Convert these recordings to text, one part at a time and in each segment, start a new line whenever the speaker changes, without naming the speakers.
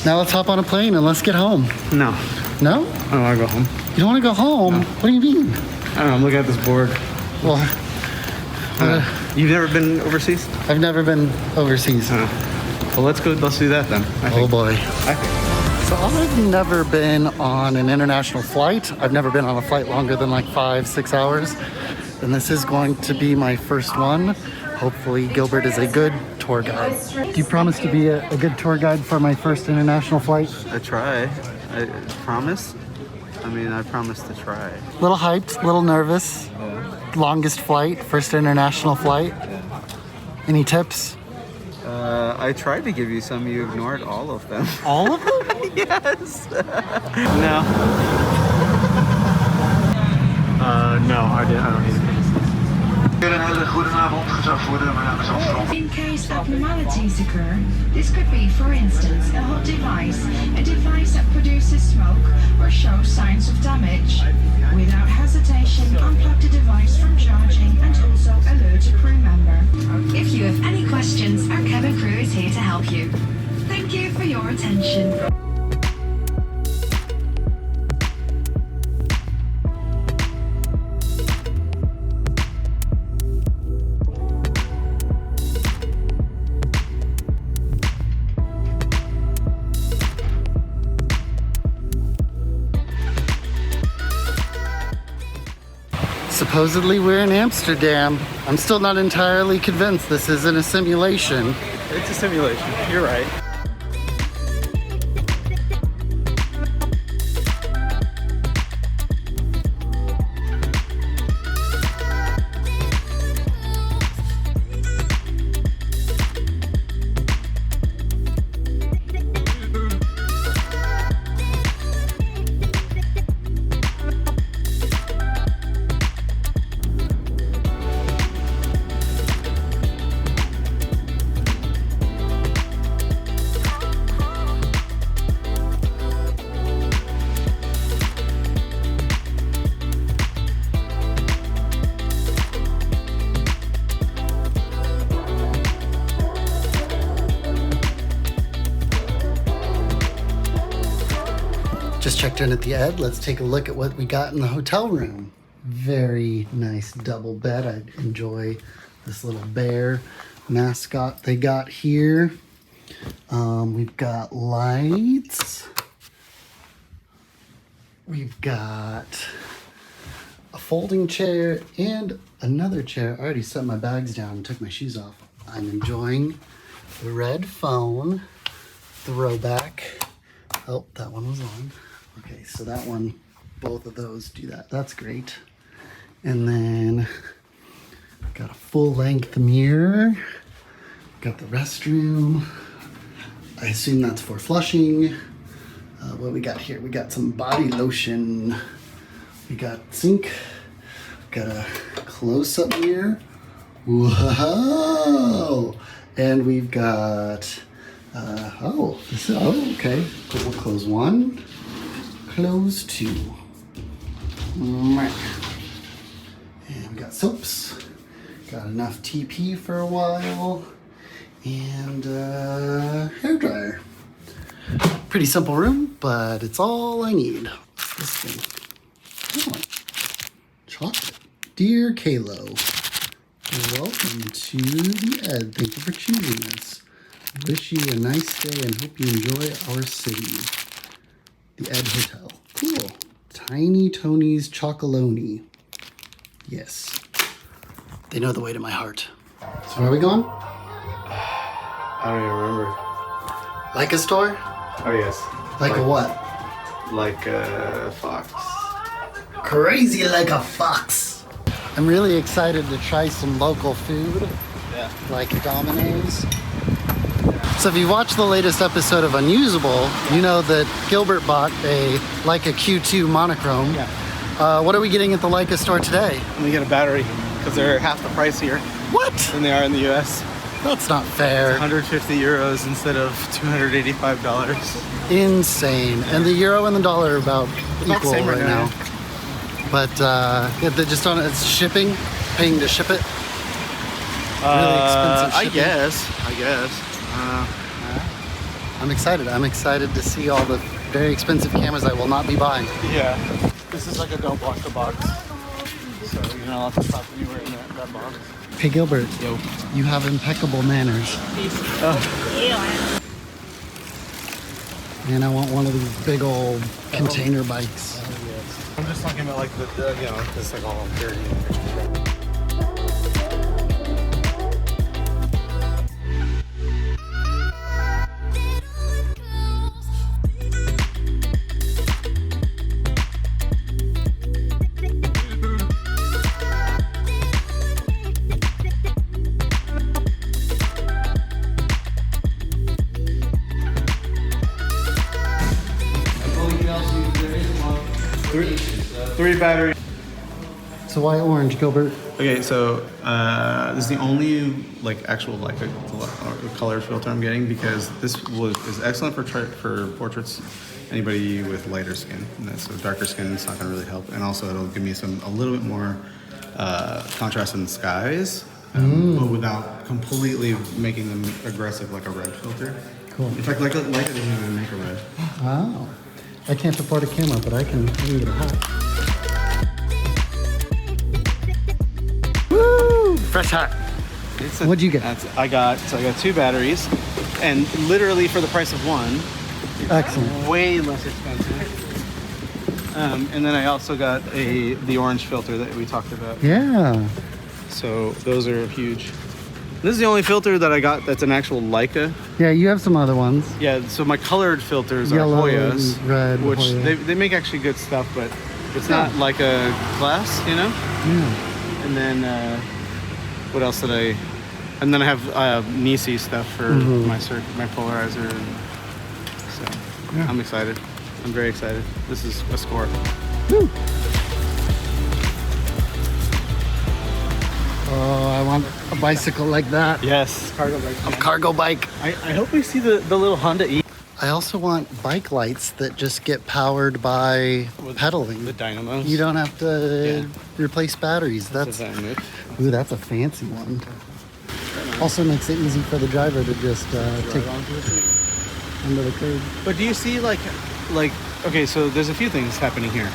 Now let's hop on a plane and let's get home.
No.
No?
I don't want to go home.
You don't want to go home? No. What do you mean?
I don't know. I'm looking at this board.
Well,
you've never been overseas?
I've never been overseas.
Well, let's go. Let's do that then.
Oh boy.
I think.
So I've never been on an international flight. I've never been on a flight longer than like 5-6 hours. And this is going to be my first one. Hopefully Gilbert is a good tour guide. Do you promise to be a good tour guide for my first international flight?
I try. I promise. I mean, I promise to try.
Little hyped, little nervous.
Yeah.
Longest flight, first international flight. Any tips?
I tried to give you some. You ignored all of them.
All of them?
Yes. No. No, I don't need it.
In case abnormalities occur, this could be, for instance, a hot device, a device that produces smoke or shows signs of damage. Without hesitation, unplug the device from charging and also alert a crew member. If you have any questions, our cabin crew is here to help you. Thank you for your attention.
Supposedly we're in Amsterdam. I'm still not entirely convinced this isn't a simulation.
It's a simulation. You're right.
Just checked in at the Ed. Let's take a look at what we got in the hotel room. Very nice double bed. I enjoy this little bear mascot they got here. We've got lights. We've got a folding chair and another chair. I already set my bags down and took my shoes off. I'm enjoying the red phone. Throwback. Oh, that one was on. Okay, so that one, both of those do that. That's great. And then got a full-length mirror. Got the restroom. I assume that's for flushing. What we got here? We got some body lotion. We got sink. Got a close-up mirror. Whoa! And we've got, okay. We'll close one. Close two. And we got soaps. Got enough TP for a while. And hairdryer. Pretty simple room, but it's all I need. This thing. Oh, chocolate. Dear Kalo, welcome to the Ed. Thank you for choosing us. Wish you a nice day and hope you enjoy our city. The Ed Hotel. Cool. Tiny Tony's Chocolonely. Yes. They know the way to my heart. So where are we going?
I don't even remember.
Like a store?
Oh, yes.
Like a what?
Like a fox.
Crazy like a fox. I'm really excited to try some local food.
Yeah.
Like Domino's. So if you watched the latest episode of Unusable, you know that Gilbert bought a Leica Q2 monochrome.
Yeah.
What are we getting at the Leica store today?
Let me get a battery because they're half the price here
What?
than they are in the US.
That's not fair.
150 euros instead of $285.
Insane. And the euro and the dollar are about equal
same
right
right
now.
now.
But yeah, they just don't, it's shipping, paying to ship it. Really expensive shipping.
I guess.
I'm excited. I'm excited to see all the very expensive cameras I will not be buying.
Yeah. This is like a don't block the box. So you're not allowed to stop anywhere in that box.
Hey Gilbert,
Yo.
you have impeccable manners. And I want one of these big old container bikes.
I'm just talking about like the you know, it's like all dirty. Three batteries.
So why orange, Gilbert?
Okay, so this is the only like actual like a color filter I'm getting because this is excellent for portraits. Anybody with lighter skin, so darker skin it's not going to really help, and also it'll give me a little bit more contrast in the skies, but without completely making them aggressive like a red filter.
Cool.
In fact, like it doesn't even make a red.
Wow. I can't afford a camera, but I can leave it hot. Woo! Fresh hot. What'd you get?
I got 2 batteries, and literally for the price of one.
Excellent.
Way less expensive. And then I also got the orange filter that we talked about.
Yeah.
So those are huge. This is the only filter that I got that's an actual Leica.
Yeah, you have some other ones.
Yeah, so my colored filters
Yellow
are Hoyas,
and red
which
Hoya.
they make actually good stuff, but it's not like a glass, you know?
Yeah.
And then what else did I? And then I have Nisi stuff for my polarizer. And so
Yeah.
I'm excited. I'm very excited. This is a score.
Woo. Oh, I want a bicycle like that.
Yes, cargo bike.
A cargo bike.
I hope we see the little Honda E.
I also want bike lights that just get powered by pedaling.
The dynamos.
You don't have to replace batteries.
Does that move?
Ooh, that's a fancy one. Also makes it easy for the driver to just take under the curb.
But do you see like okay, so there's a few things happening here.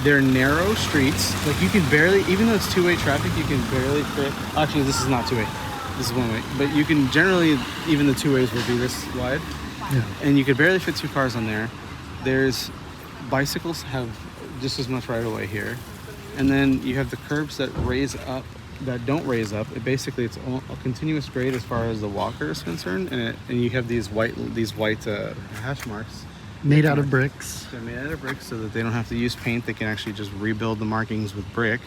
They're narrow streets. Like you can barely, even though it's two-way traffic, you can barely fit. Actually, this is not two-way. This is one-way. But you can generally, even the two ways will be this wide.
Yeah.
And you could barely fit 2 cars on there. There's bicycles have just as much right of way here. And then you have the curbs that raise up, that don't raise up. Basically, it's a continuous grade as far as the walker is concerned. And you have these white hash marks.
Made out of bricks.
They're made out of bricks so that they don't have to use paint. They can actually just rebuild the markings with brick.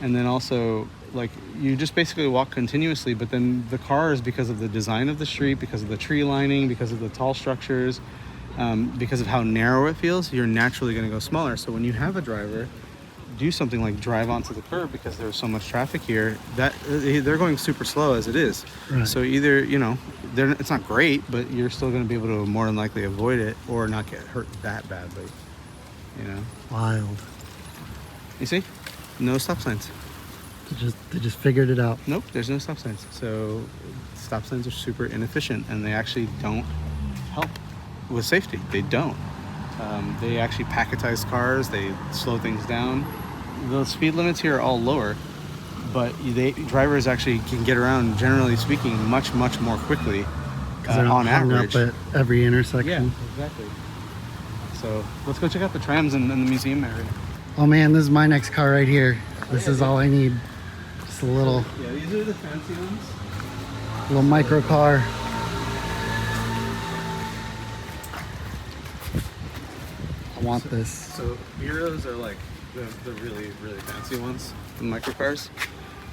And then also, like, you just basically walk continuously, but then the cars, because of the design of the street, because of the tree lining, because of the tall structures, because of how narrow it feels, you're naturally going to go smaller. So when you have a driver do something like drive onto the curb because there's so much traffic here, that they're going super slow as it is.
Right.
So either, you know, it's not great, but you're still going to be able to more than likely avoid it or not get hurt that badly, you know.
Wild.
You see? No stop signs.
They just figured it out.
Nope, there's no stop signs. So stop signs are super inefficient and they actually don't help with safety. They don't. They actually packetize cars. They slow things down. The speed limits here are all lower, but drivers actually can get around, generally speaking, much more quickly on average.
Up at every intersection.
Yeah, exactly. So let's go check out the trams in the museum area.
Oh man, this is my next car right here. This is all I need. Just a little.
Yeah, these are the fancy ones.
Little micro car. I want this.
So Bureaus are like the really fancy ones, the microcars.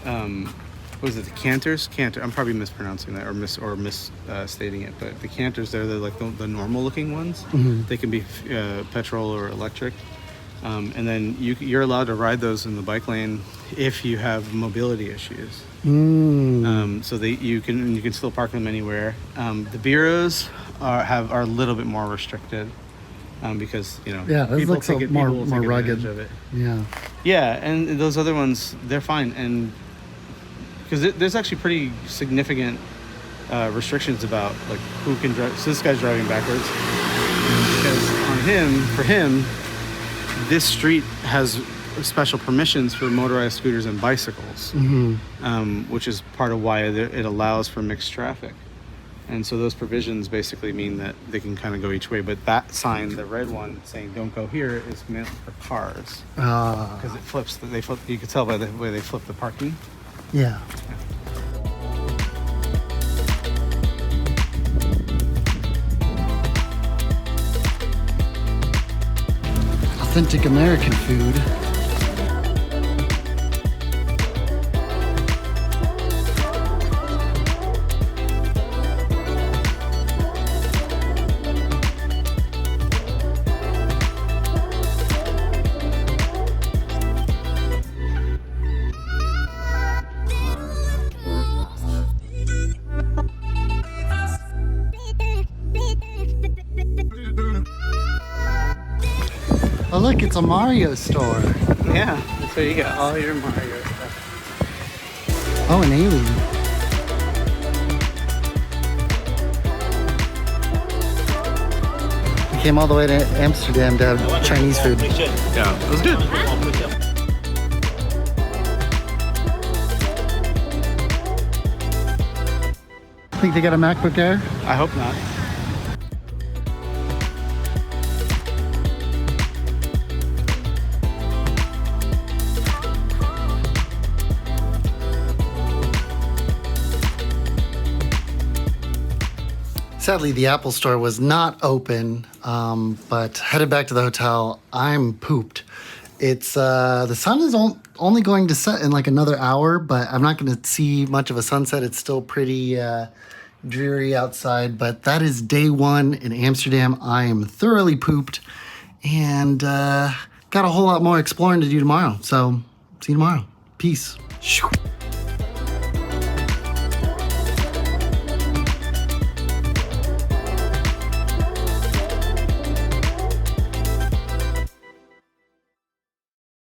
What is it? The Cantors? Cantor. I'm probably mispronouncing that or misstating it, but the Cantors, they're like the normal looking ones.
Mm-hmm.
They can be petrol or electric, and then you're allowed to ride those in the bike lane if you have mobility issues. So you can still park them anywhere. The Bureaus are a little bit more restricted. Because, you know,
this looks more rugged.
Of it.
Yeah,
and those other ones, they're fine, and because there's actually pretty significant restrictions about like who can drive. So this guy's driving backwards because for him, this street has special permissions for motorized scooters and bicycles, which is part of why it allows for mixed traffic. And so those provisions basically mean that they can kind of go each way. But that sign, the red one saying "Don't go here," is meant for cars because it flips. They flip. You can tell by the way they flip the parking.
Yeah. Authentic American food. Oh look, it's a Mario store.
Yeah, so you got all your Mario stuff.
Oh, an alien. We came all the way to Amsterdam to have Chinese food.
Yeah, it was good.
Think they got a MacBook Air?
I hope not.
Sadly, the Apple Store was not open, but headed back to the hotel. I'm pooped. It's the sun is only going to set in like another hour, but I'm not going to see much of a sunset. It's still pretty dreary outside, but that is day one in Amsterdam. I am thoroughly pooped and got a whole lot more exploring to do tomorrow. So see you tomorrow. Peace. Shoo.